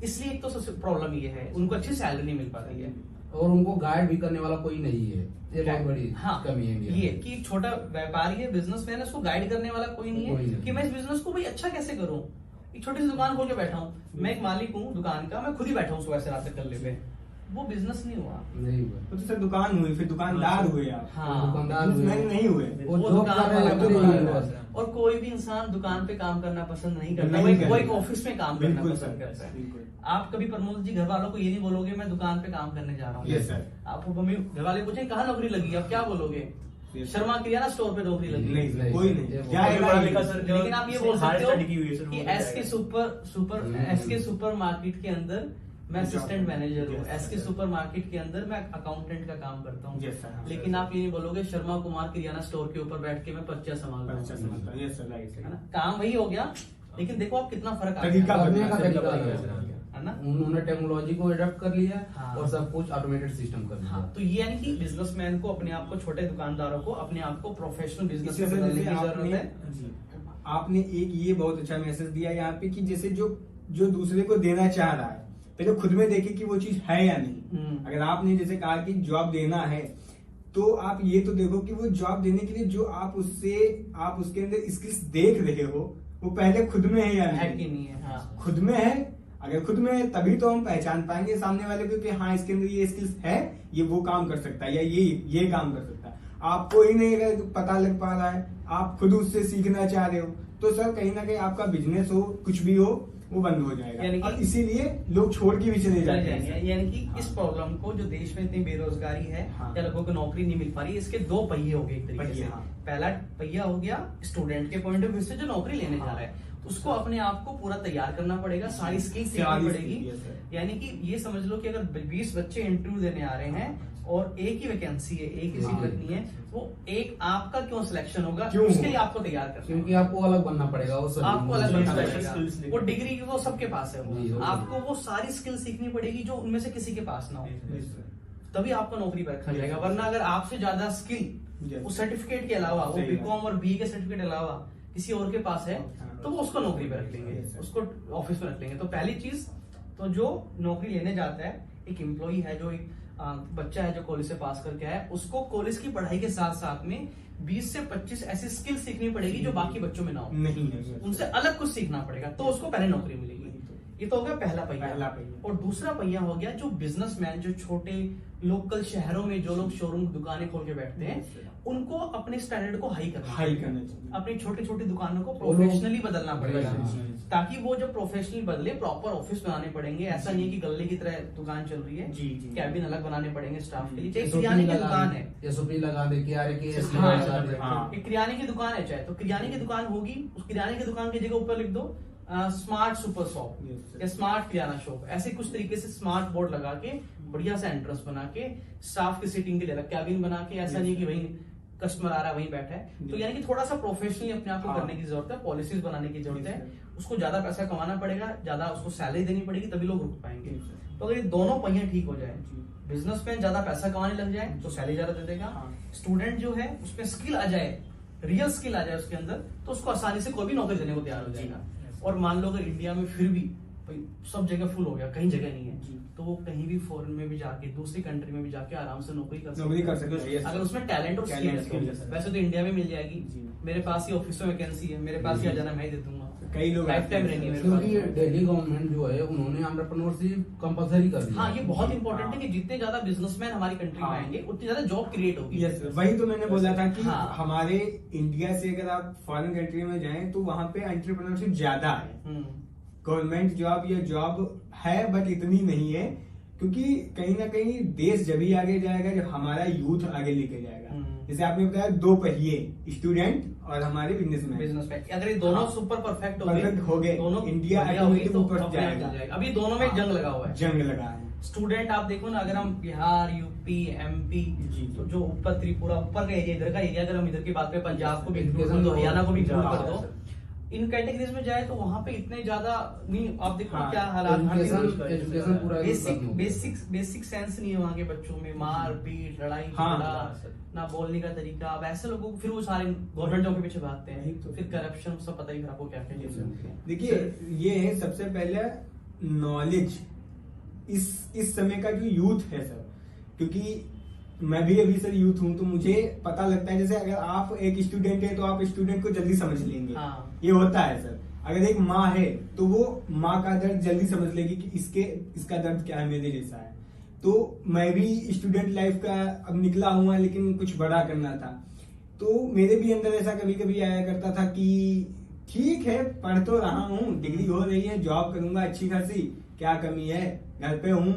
A: इसलिए एक तो सबसे प्रॉब्लम ये है, उनको अच्छी सैलरी नहीं मिल पाती है।
B: और उनको गाइड भी करने वाला कोई नहीं है, ये बहुत बड़ी
A: हाँ,
B: कमी है इंडिया में।
A: ये कि एक छोटा व्यापारी है, बिजनेसमैन है, उसको गाइड करने वाला कोई नहीं
B: कोई
A: है
B: नहीं।
A: कि मैं इस बिजनेस को भाई अच्छा कैसे करूं। एक छोटी सी दुकान खोल के बैठा हूँ, मैं एक मालिक हूँ दुकान का, मैं खुद ही बैठा हूँ सुबह से रात तक कल्ले पे, वो बिजनेस नहीं हुआ।
B: नहीं हुआ।
C: वो तो सर दुकान हुई, फिर दुकानदार हुए आप।
A: हाँ,
B: दुकानदार हुए।
C: बिजनेसमैन नहीं हुए।
B: वो
A: वो
B: जॉब
A: दुकान
B: कर रहे
A: वाला
B: हैं,
A: तो
B: नहीं
A: दुकान
B: हुआ।
A: है। और कोई भी इंसान दुकान पे काम करना पसंद नहीं करता,
C: नहीं
A: वो एक
C: करता।
A: ऑफिस में काम करना
C: बिल्कुल
A: पसंद
C: सर,
A: करता है।
C: बिल्कुल।
A: आप कभी प्रमोद जी घर वालों को ये नहीं बोलोगे मैं दुकान पे काम करने जा रहा हूँ।
C: Yes, sir.
A: आपको मम्मी घर वाले पूछे कहाँ नौकरी लगी, आप क्या बोलोगे?
C: Yes, sir.
A: शर्मा किराना स्टोर पे नौकरी लगी।
C: नहीं सर,
B: नहीं,
C: कोई
B: ये
C: नहीं।
B: वो
C: क्या है
D: पढ़ा लिखा सर,
A: लेकिन आप ये बोल
D: हायर
A: सकते
D: स्टडी की हुई है
A: हो
D: सर,
A: कि
D: वो जाएगा।
A: एसके सुपर मार्केट के अंदर मैं
C: Job
A: असिस्टेंट मैनेजर हूँ,
C: Yes, sir.
A: SK supermarket के अंदर मैं अकाउंटेंट का काम करता हूँ।
C: Yes, sir. हाँ,
A: लेकिन
C: sir.
A: आप ये नहीं बोलोगे शर्मा कुमार किराना स्टोर के ऊपर बैठ के मैं पर्चा संभाल रहा
C: अच्छा
A: हूँ,
C: समझता हूँ। Yes, sir, right,
A: है ना?
C: right.
A: काम वही हो गया, लेकिन देखो आप कितना फर्क आ
C: तरीका
A: गया,
B: करने का
C: बदला,
B: तरीका
C: तरीका
B: बदला।
C: बदला।
A: है ना?
B: उन्होंने टेक्नोलॉजी को अडॉप्ट कर लिया
A: हाँ।
B: और सब कुछ ऑटोमेटेड सिस्टम कर
A: हाँ,
B: दिया।
A: तो ये यानी कि बिजनेसमैन को अपने आप को, छोटे दुकानदारों को अपने आप को प्रोफेशनल बिजनेस
C: इससे
A: में
C: सर
A: बदलने
C: जैसे
A: की जरूरत है।
C: जी, आपने एक ये बहुत अच्छा मैसेज दिया यहाँ पे कि जैसे जो दूसरे को देना चाह रहा है, पहले खुद में देखे कि वो चीज है या नहीं। अगर आपने जैसे कहा कि जॉब देना है, तो आप ये तो देखो कि वो जॉब देने के लिए जो आप उसके अंदर स्किल्स देख रहे हो, वो पहले खुद में है या
A: है
C: नहीं।
A: कि नहीं है? हाँ,
C: खुद में है, अगर खुद में है तभी तो हम पहचान पाएंगे सामने वाले को कि हाँ इसके अंदर ये स्किल्स है, ये वो काम कर सकता है या ये काम कर सकता है। आपको ही नहीं अगर पता लग पा रहा है, आप खुद उससे सीखना चाह रहे हो, तो सर कहीं ना कहीं आपका बिजनेस हो, कुछ भी हो, वो बंद हो
A: यानी
C: जाएगा।
A: कि-
C: और इसीलिए लोग छोड़ के भी चले
A: चले
C: जाते
A: जाएंगे।
C: हैं।
A: यानी कि
C: हाँ।
A: इस प्रॉब्लम को, जो देश में इतनी बेरोजगारी है
C: हाँ।
A: या लोगों को नौकरी नहीं मिल पा रही, इसके 2 पहिए हो गए एक तरीके
C: पहिए,
A: से।
C: हाँ।
A: पहला पहिया हो गया स्टूडेंट के पॉइंट ऑफ व्यू से जो नौकरी लेने जा रहा है, उसको अपने आप को पूरा तैयार करना पड़ेगा, सारी स्किल सीखनी
C: सारी
A: पड़ेगी।
C: skill, yes, sir.
A: यानी कि ये समझ लो कि अगर 20 बच्चे इंटरव्यू देने आ रहे हैं और एक ही वैकेंसी है, एक ही सीट
B: हाँ।
A: रखनी है, वो एक आपका क्यों सिलेक्शन होगा,
C: क्यों
A: उसके
C: होगा?
A: लिए आपको तैयार करना
B: क्योंकि आपको अलग बनना पड़ेगा, वो सब
A: आपको अलग
D: जी,
A: बनना
D: special
A: पड़ेगा।
D: skills
A: वो
D: देखनी
A: डिग्री वो सबके पास है,
B: जी,
A: वो
B: वो
A: आपको वो सारी स्किल सीखनी पड़ेगी जो उनमें से किसी के पास ना हो,
C: Yes, sir.
A: तभी आपको नौकरी पर रखा
C: Yes,
A: जाएगा।
C: sir.
A: वरना अगर आपसे ज्यादा स्किल
C: Yes.
A: उस सर्टिफिकेट के अलावा, वो
C: सही बात।
A: बीकॉम और बी के सर्टिफिकेट के अलावा किसी और के पास है, तो वो उसको नौकरी पर रख लेंगे,
C: Yes, sir.
A: उसको ऑफिस में रख लेंगे। तो पहली चीज तो जो नौकरी लेने जाता है, एक एम्प्लॉई है, जो एक बच्चा है जो कॉलेज से पास करके आया है, उसको कॉलेज की पढ़ाई के साथ साथ में 20 से 25 ऐसी स्किल सीखनी पड़ेगी जो बाकी बच्चों में ना हो,
C: नहीं है।
A: उनसे अलग कुछ सीखना पड़ेगा, तो उसको पहले नौकरी मिलेगी। ये तो हो गया पहला पहिया।
C: पहला पहिया।
A: और दूसरा पहिया हो गया जो बिजनेसमैन, जो छोटे लोकल शहरों में जो लोग शोरूम दुकानें खोल के बैठते हैं, उनको अपने स्टैंडर्ड को हाई करना
C: चाहिए।
A: अपनी छोटी छोटी दुकानों को प्रोफेशनली बदलना पड़ेगा,
B: हाँ।
A: ताकि वो जब प्रोफेशनली बदले प्रॉपर ऑफिस बनाने पड़ेंगे। ऐसा नहीं है कि गले की तरह दुकान चल रही है,
C: जी, जी।
A: कैबिन अलग बनाने पड़ेंगे स्टाफ के लिए। चाहे
B: SOP
A: किराने की
B: लगा
A: दुकान
B: दे,
A: है,
B: SOP लगा दे कि यार कि ऐसे
A: हाँ,
B: लगा दे।
C: हाँ।
A: एक किराने की दुकान है, चाहे तो किराने की दुकान होगी, उस किराने की दुकान की जगह ऊपर लिख दो smart super shop
C: Yes, sir.
A: या स्मार्ट किराना शॉप। ऐसे कुछ तरीके से स्मार्ट बोर्ड लगा के बढ़िया सा एंट्रेंस बना के स्टाफ की सीटिंग के लिए अलग कैबिन बना के, ऐसा
C: Yes,
A: नहीं कि
C: sir.
A: वही कस्टमर आ रहा है वहीं बैठा है। तो
C: Yes.
A: यानी कि थोड़ा सा प्रोफेशनली अपने आप को
C: हाँ.
A: करने की जरूरत है, पॉलिसीज बनाने की जरूरत
C: Yes,
A: है,
C: sir.
A: उसको ज्यादा पैसा कमाना पड़ेगा, ज्यादा उसको सैलरी देनी पड़ेगी, तभी लोग रुक पाएंगे।
C: Yes, sir.
A: तो अगर ये दोनों पहिए ठीक हो जाए,
C: जी।
A: बिजनेसमैन ज्यादा पैसा कमाने लग जाए तो सैलरी ज्यादा दे देगा,
C: हाँ।
A: स्टूडेंट जो है उसमें स्किल आ जाए, रियल स्किल आ जाए उसके अंदर, तो उसको आसानी से कोई भी नौकरी देने को तैयार हो जाएगा। और मान लो अगर इंडिया में फिर भी भाई सब जगह फुल हो गया, कहीं जगह नहीं है,
C: जी।
A: तो वो कहीं भी फॉरेन में भी जाके, दूसरी कंट्री में भी जाके आराम से नौकरी कर
C: नौकरी कर सकते हैं, yes,
A: अगर
C: sir.
A: उसमें टैलेंट और स्किल
C: Talent, skill
A: है
C: है,
A: तो।
C: sir.
A: वैसे तो इंडिया में मिल जाएगी,
C: जी।
A: मेरे पास ही ऑफिस में वैकेंसी है, मेरे पास ही आ जाना, मैं ही दे दूंगा।
C: कई लोग
A: लाइफ
C: आते
A: टाइम
C: हैं,
A: रहेंगे मेरे
B: क्योंकि
A: पास।
B: दिल्ली गवर्नमेंट जो है उन्होंने एंटरप्रेन्योरशिप कंपलसरी कर दिया।
A: हाँ, ये बहुत इंपॉर्टेंट है कि जितने ज्यादा बिजनेसमैन हमारी कंट्री में
C: हाँ।
A: आएंगे उतनी ज्यादा जॉब क्रिएट होगी।
C: यस सर, वही तो मैंने बोला था कि
A: हाँ।
C: हमारे इंडिया से अगर आप फॉरेन कंट्री में जाएं तो वहां पे एंटरप्रेन्योरशिप ज्यादा है। गवर्नमेंट जॉब या जॉब है बट इतनी नहीं है, क्योंकि कहीं ना कहीं देश जब ही आगे जाएगा जब हमारा यूथ आगे लेके जाएगा। जैसे आपने बताया दो पहिए, स्टूडेंट और हमारे बिजनेसमैन।
A: बिजनेसमैन अगर ये दोनों
C: हाँ।
A: सुपर परफेक्ट
C: Perfect हो गए,
A: दोनों
C: इंडिया
A: बढ़िया हुई
C: automatically
A: तो
C: ऊपर
A: अपने आप
C: जाएगा।
A: चल जाएगा। अभी दोनों में जंग लगा हुआ है।
C: जंग लगा है।
A: स्टूडेंट आप देखो ना, अगर हम बिहार, यूपी, एमपी,
C: जी।
A: तो जो ऊपर त्रिपुरा ऊपर का एरिया, इधर का एरिया, अगर हम इधर की बात करें, पंजाब को भी इंक्लूड कर
B: Education
A: दो,
B: तो
A: हरियाणा को भी इंक्लूड
C: हाँ,
A: कर दो,
C: सर।
A: इन कैटेगरीज में जाए तो वहां पे इतने ज्यादा नहीं। आप देखो
C: हाँ,
A: क्या हालात,
B: एजुकेशन पूरा
A: बेसिक सेंस नहीं है वहाँ के बच्चों में, मार पीट, लड़ाई
C: हाँ,
A: झगड़ा,
C: हाँ, सर।
A: ना बोलने का तरीका। अब ऐसे लोगों को फिर वो सारे गवर्नमेंट जॉब के पीछे भागते
C: वही
A: हैं,
C: तो।
A: फिर करप्शन, सब पता ही फिर आपको क्या क्या चीजें होती हैं।
C: देखिए ये है सबसे पहले नॉलेज। इस समय का जो यूथ है सर, क्योंकि मैं भी अभी सर यूथ हूं तो मुझे पता लगता है, जैसे अगर आप एक स्टूडेंट है तो आप स्टूडेंट को जल्दी समझ लेंगे।
A: हाँ।
C: ये होता है सर। अगर एक माँ है तो वो माँ का दर्द जल्दी समझ लेगी कि इसका दर्द क्या है, मेरे जैसा है। तो मैं भी स्टूडेंट लाइफ का अब निकला हुआ, लेकिन कुछ बड़ा करना था, तो मेरे भी अंदर ऐसा कभी कभी आया करता था कि ठीक है पढ़ तो रहा हूँ, डिग्री हो रही है, जॉब करूंगा अच्छी खासी, क्या कमी है, घर पे हूँ।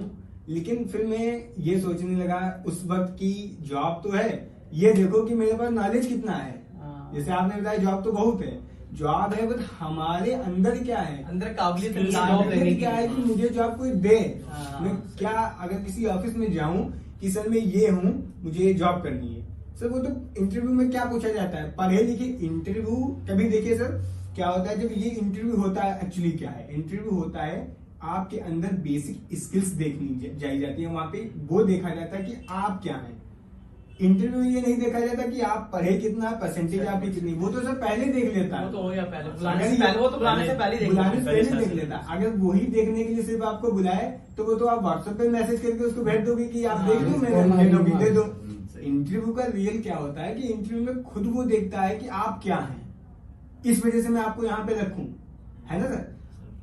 C: लेकिन फिर मैं ये सोचने लगा उस वक्त की जॉब तो है, ये देखो कि मेरे पास नॉलेज कितना है।
A: हाँ।
C: जैसे आपने बताया जॉब तो बहुत है, जॉब है, बट हमारे अंदर क्या है,
A: अंदर काबिलियत
D: Skills
A: जॉब
D: develop
A: लेने की
C: क्या है कि मुझे जॉब कोई दे।
A: हाँ।
C: मैं क्या अगर किसी ऑफिस में जाऊं कि सर मैं ये हूं, मुझे ये जॉब करनी है, सर वो तो इंटरव्यू में क्या पूछा जाता है, पढ़े लिखे। इंटरव्यू कभी देखिए सर क्या होता है, जब ये इंटरव्यू होता है, एक्चुअली क्या है, इंटरव्यू होता है आपके अंदर बेसिक स्किल्स देखनी जाई जाती है, वहां पे वो देखा जाता है कि आप क्या है। इंटरव्यू ये नहीं देखा जाता कि आप पढ़े कितना, परसेंटेज आपकी कितनी, वो तो सर पहले देख लेता है।
A: वो तो हो गया पहले,
C: अगर
A: बुलाने से
C: ये-
A: पहले, वो तो बुलाने से पहले ही देख
C: बुलाने से
A: लेते
C: पहले
D: पहले
C: देख
D: से
C: लेता। अगर वही देखने के लिए सिर्फ आपको बुलाए तो वो तो आप व्हाट्सएप पे मैसेज करके उसको भेज दोगे कि आप
A: हाँ,
C: देख लो,
B: इसको
C: मेरे
B: ना
C: दे दो।
B: सही।
C: इंटरव्यू का रियल क्या होता है कि इंटरव्यू में खुद वो देखता है कि आप क्या हैं, इस वजह से मैं आपको यहाँ पे रखूं, है ना सर।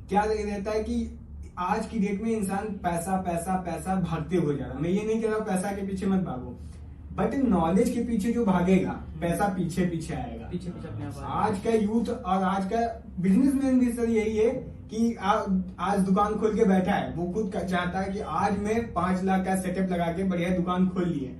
C: क्या रहता है कि आज की डेट में इंसान पैसा पैसा पैसा भागते हुए जा रहा है। मैं ये नहीं कह रहा हूं पैसा के पीछे मत भागो, बट नॉलेज के पीछे जो भागेगा पैसा पीछे पीछे आएगा।
A: पीछे पीछे अपने आप आएगा।
C: आज का यूथ और आज का बिजनेसमैन भी सर यही है कि आज दुकान खोल के बैठा है, वो खुद चाहता है कि आज मैं 5 लाख का सेटअप लगा के बढ़िया दुकान खोल ली है।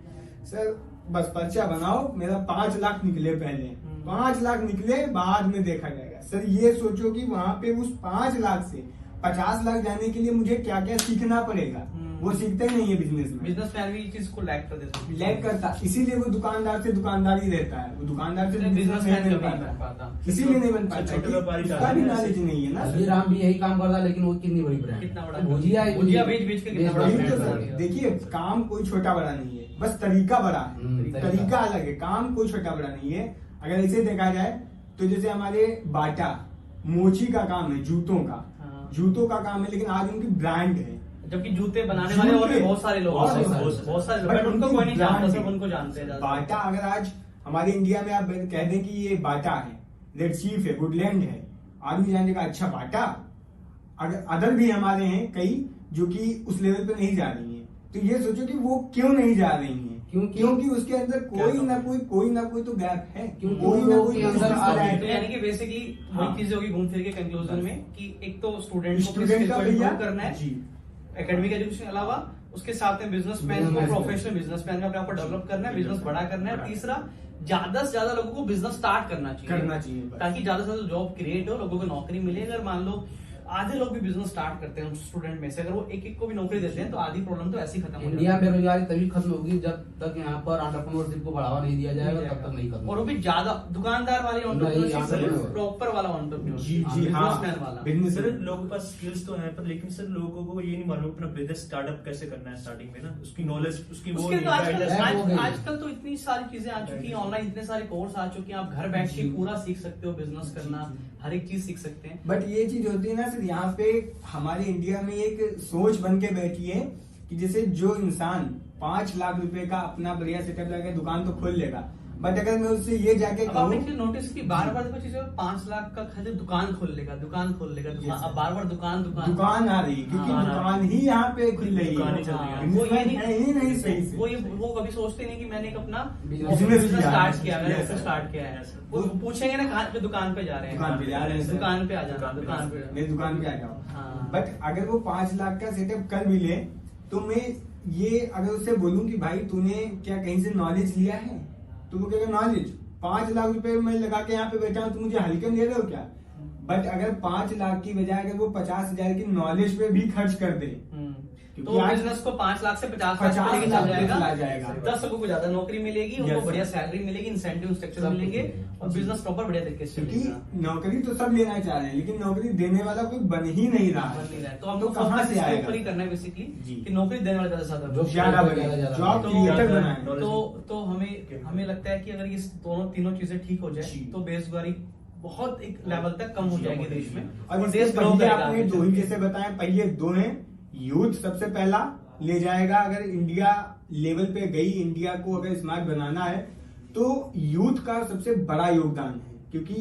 C: सर बस पर्चा बनाओ, मेरा 5 लाख निकले पहले, 5 लाख निकले बाद में देखा जाएगा। सर ये सोचो कि वहां पे उस 5 लाख से 50 लाख जाने के लिए मुझे क्या क्या सीखना पड़ेगा, वो सीखते ही नहीं है बिजनेस में।
A: बिजनेसमैन भी इस चीज को लैक कर देता है,
C: लैग करता, इसीलिए वो दुकानदार से दुकानदार ही रहता है, वो दुकानदार से
A: बिजनेसमैन
C: नहीं
A: कभी
C: बन
A: नहीं बन
C: पाता,
A: पाता।
C: इसीलिए नहीं बन पाता
D: छोटे
C: कि
D: व्यापारी
C: उसका
D: चाहते
C: भी
D: हैं
C: नॉलेज
D: ऐसे।
C: नहीं है ना
B: अभी
C: सर।
B: राम भी यही काम करता, लेकिन वो कितनी बड़ी ब्रांड,
A: कितना बड़ा
B: भुजिया है,
A: भुजिया बेच के कितना बड़ा
C: वही
A: brand
C: तो
A: बना
C: सर,
A: दिया।
C: देखिए काम कोई छोटा बड़ा नहीं है, बस तरीका बड़ा है। तरीका अलग है, काम कोई छोटा बड़ा नहीं है। अगर ऐसे देखा जाए तो जैसे हमारे बाटा मोची का काम है, जूतों का,
A: हाँ।
C: जूतों का काम है, लेकिन आज उनकी ब्रांड है।
A: जबकि जूते बनाने वाले और भी बहुत सारे लोग
C: बहुत
A: हैं,
C: सारे।
A: बहुत सारे लोग,
C: But
A: बट उनको
C: उनकी
A: कोई नहीं जानता,
C: brand
A: सब
C: है।
A: उनको जानते हैं ज्यादा।
C: बाटा अगर आज हमारे इंडिया में आप कह दें कि ये बाटा है, रेड चीफ है, वुडलैंड है, आदमी जानेगा अच्छा बाटा, अगर अदर भी हमारे हैं कई जो कि उस लेवल पे नहीं जा रही हैं, तो ये सोचो कि वो क्यों नहीं जा रही हैं, क्योंकि उसके अंदर कोई ना कोई तो गैप है,
B: क्योंकि
C: कोई ना कोई
B: के अंदर
A: तो यानी कि बेसिकली
C: हाँ।
A: वही चीज होगी घूम फिर के कंक्लूजन में कि एक तो स्टूडेंट को
C: स्टूडेंट का भैया
A: करना है
C: जी,
A: एकेडमिक एजुकेशन के अलावा उसके साथ में बिजनेसमैन को प्रोफेशनल बिजनेसमैन में अपने आप को डेवलप करना है, बिजनेस बड़ा करना है। तीसरा, ज्यादा से ज्यादा लोगों को बिजनेस स्टार्ट करना चाहिए
C: बस।
A: ताकि ज्यादा से ज्यादा जॉब क्रिएट हो, लोगों को नौकरी मिले। अगर मान लो आधे लोग भी बिजनेस स्टार्ट करते हैं स्टूडेंट में से, अगर वो एक एक को भी नौकरी देते हैं तो आधी प्रॉब्लम तो ऐसी खत्म हो जाती
B: इंडिया
A: है।
B: बेरोजगारी तभी खत्म होगी जब तक यहाँ पर एंटरप्रेन्योरशिप को बढ़ावा नहीं दिया जाएगा, तब तक नहीं खत्म
A: और वो भी ज्यादा दुकानदार वाले
B: entrepreneurship।
A: एंटरप्रेन्योरशिप, प्रॉपर वाला एंटरप्रेन्योरशिप,
C: जी जी हाँ,
A: बिजनेसमैन वाला।
C: बिजनेस
D: सर लोगों के पास स्किल्स तो हैं पर लेकिन सर लोगों को ये नहीं मालूम अपना बिजनेस स्टार्टअप कैसे करना है स्टार्टिंग में ना, उसकी नॉलेज उसकी वो
A: उसके तो
B: guidelines हो गई।
A: आजकल तो इतनी सारी चीजें आ चुकी हैं, ऑनलाइन इतने सारे कोर्स आ चुके हैं, आप घर बैठ के पूरा सीख सकते हो, बिजनेस करना हर एक चीज सीख सकते हैं।
C: बट ये चीज होती है ना सर, यहाँ पे हमारे इंडिया में एक सोच बन के बैठी है कि जैसे जो इंसान 5 लाख रुपए का अपना बढ़िया सेटअप लगा के दुकान तो खोल लेगा, बट अगर मैं उससे ये जाके
A: अब आपने नोटिस की बार बार देखो चीजें 5 लाख का खर्च, दुकान खोल लेगा अब बार बार
C: दुकान आ रही है, क्योंकि
A: हाँ,
C: दुकान ही यहाँ पे खुल रही
D: दुकान ही चल
C: है,
D: रही है।
A: वो ये नहीं
C: है ही नहीं सही से।
A: वो कभी सोचते नहीं कि मैंने एक अपना
C: Business
A: बिजनेस
C: किया
A: स्टार्ट
C: है।
A: किया, मैंने
C: Yes,
A: बिजनेस
C: sir.
A: स्टार्ट किया है।
D: Yes, sir.
A: वो पूछेंगे ना कहाँ पे दुकान पे जा रहे हैं,
C: दुकान पे जा रहे हैं, sir.
A: दुकान पे आ जाना,
D: दुकान पे
A: दुकान पे
C: मेरी दुकान पे आ जाओ।
A: हाँ।
C: बट अगर वो 5 लाख का सेटअप कर भी ले तो मैं ये अगर उससे बोलूं कि भाई तूने क्या कहीं से नॉलेज लिया है, तो वो कहेगा नॉलेज 5 लाख रुपए मैं लगा के यहाँ पे बैठा हूँ, तो मुझे हल्के में ले रहे हो क्या। बट अगर 5 लाख की बजाय अगर वो 50,000 की नॉलेज पे भी खर्च कर दे, क्योंकि
A: तो
C: आज
A: बिजनेस को 5 लाख से 50
C: 50
A: लाख लेके
C: लाख
A: चल
C: पे चला
A: जाएगा,
C: जाएगा।
A: 10 लोगों को ज्यादा नौकरी मिलेगी, उनको
C: Yes,
A: बढ़िया
C: sir.
A: सैलरी मिलेगी, इंसेंटिव स्ट्रक्चर
B: सब
A: मिलेंगे
B: कुछ
A: और बिजनेस प्रॉपर बढ़िया तरीके से
C: क्योंकि
A: चलेगा।
C: नौकरी तो सब लेना चाह रहे हैं, लेकिन नौकरी देने वाला कोई बन ही नहीं रहा
A: बन
C: है।
A: नहीं रहा है। तो हमको
C: कहाँ
A: फोकस
C: से
A: इसके
C: आएगा?
A: ऊपर ही करना है बेसिकली
C: जी।
A: कि नौकरी देने वाला ज्यादा से ज्यादा
B: जो
C: ज्यादा
B: ज्यादा
C: बने,
B: ज्यादा
C: जॉब
A: तो-
C: क्रिएटर
D: ज्यादा
C: बनाए।
D: knowledge
A: तो हमें लगता है कि अगर ये तीनों चीजें ठीक हो जाए
C: जी।
A: तो बेरोजगारी बहुत एक लेवल तक कम हो जाएगी देश में,
C: और
A: देश
C: इसके
A: ग्रो
C: पहिए
A: करेगा
C: आपने
A: आगे
C: दो ही
A: चल के।
C: जैसे बताए, पहिए 2 हैं। यूथ सबसे पहला ले जाएगा, अगर इंडिया लेवल पे गई, इंडिया को अगर स्मार्ट बनाना है तो यूथ का सबसे बड़ा योगदान है, क्योंकि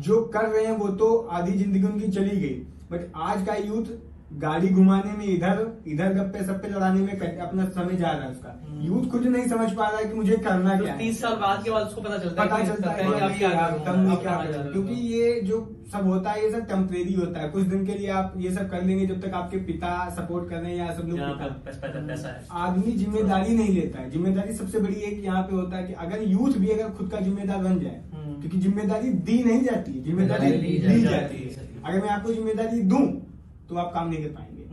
C: जो कर रहे हैं वो तो आधी जिंदगी उनकी चली गई, बट आज का यूथ गाड़ी घुमाने में इधर गप्पे सप्पे लड़ाने में अपना समय जा रहा है उसका। यूथ खुद नहीं समझ पा रहा है कि मुझे करना क्या है।
A: 30 साल बाद के बाद उसको पता चलता है कि
C: कि
A: अब क्या करूं,
C: तब मैं
A: अब
C: क्या
A: कहाँ जा
C: करूं,
A: रहा हूं।
C: क्योंकि ये जो सब होता है ये सब टेम्परेरी होता है, कुछ दिन के लिए आप ये सब कर लेंगे जब तक आपके पिता सपोर्ट कर रहे हैं या सब लोग
D: यहाँ
C: पिता।
D: पे पैसा है।
C: आदमी जिम्मेदारी नहीं लेता है। जिम्मेदारी सबसे बड़ी एक यहाँ पे होता है कि अगर यूथ भी अगर खुद का जिम्मेदार बन जाए, क्योंकि जिम्मेदारी दी नहीं जाती, जिम्मेदारी
B: ली
C: ली
B: जाती
C: जाती है। अगर मैं आपको जिम्मेदारी दूं तो आप काम नहीं कर पाएंगे,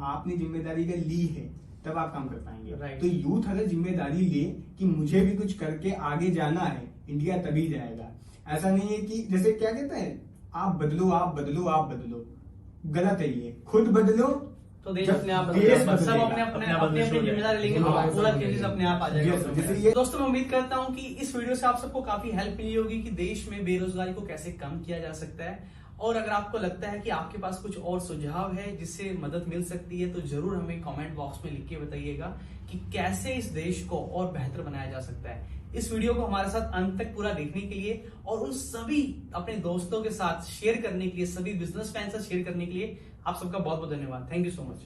C: आपने जिम्मेदारी का ली है तब आप काम कर पाएंगे।
A: Right.
C: तो यूथ अगर जिम्मेदारी ले कि मुझे भी कुछ करके आगे जाना है, इंडिया तभी जाएगा। ऐसा नहीं है कि जैसे क्या कहते हैं, आप बदलो आप बदलो आप बदलो, गलत है ये। खुद बदलो
A: तो देश
C: जब
A: अपने आप
C: देश
A: बदलेगा। सब
C: बदलेगा।
A: अपने अपने जिम्मेदारी लेंगे तो
B: हाँ,
A: पूरा
B: सब
A: चीज
B: लेंगे।
A: अपने आप आ जाएगा।
C: Yes, जैसे ये-
A: दोस्तों मैं उम्मीद करता हूँ कि इस वीडियो से आप सबको काफी हेल्प मिली होगी कि देश में बेरोजगारी को कैसे कम किया जा सकता है। और अगर आपको लगता है कि आपके पास कुछ और सुझाव है जिससे मदद मिल सकती है तो जरूर हमें कमेंट बॉक्स में लिख के बताइएगा कि कैसे इस देश को और बेहतर बनाया जा सकता है। इस वीडियो को हमारे साथ अंत तक पूरा देखने के लिए और उन सभी अपने दोस्तों के साथ शेयर करने के लिए, सभी बिजनेस फैन से शेयर करने के लिए आप सबका बहुत बहुत धन्यवाद। Thank you so much.